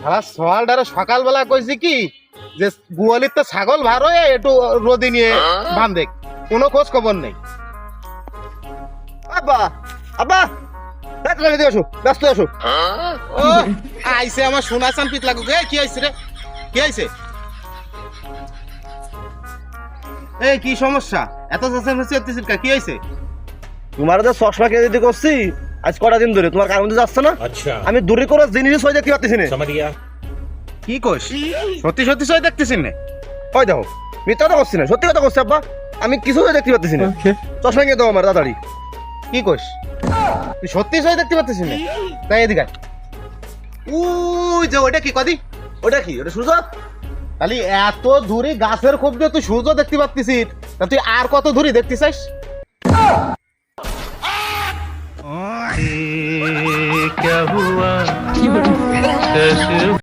শালা সোয়ালটারে সকালবেলা কইছি কি যে গোয়ালির তো ছাগল ভার হয়ে একটু রোদি নিয়ে বান দেখ, কোনো খোঁজ খবর নেই। আব্বা আব্বা দিয়ে আসো, ব্যস্ত আসো। ও আইছে আমার সোনা চান পিত লাগুক। কি আইছে রে, কি আইছে? এই কি সমস্যা, এত চেঁচামেচি হচ্ছিস কা? কি আইছে? তোমার যে চশমা কিনে দিতে করছি আজ কটা দিন ধরে, তোমার কারণ যাচ্ছে না। আমি দূরে করে জিনিস সই দেখতে পাচ্ছি না। কি কইস? সত্যি সত্যি সই দেখতেছিস না? ওই দেখো, মিথ্যা কথা করছি না, সত্যি কথা করছি আব্বা। আমি কিছু দেখতে পাচ্ছি না। চশমা কিনে দাও আমার তাড়াতাড়ি। কি কইস? তুই সত্যি সই দেখতে পাচ্ছিস না? তাই এদিকে আয়। উই যে ওটা কি কদি? ওটা কি? ওটা সূর্য? তাহলে এত দূরে গাছের খুব যে তুই সূর্য দেখতে পাচ্ছিস, তা তুই আর কত দূরে দেখতে চাস? क्या हुआ?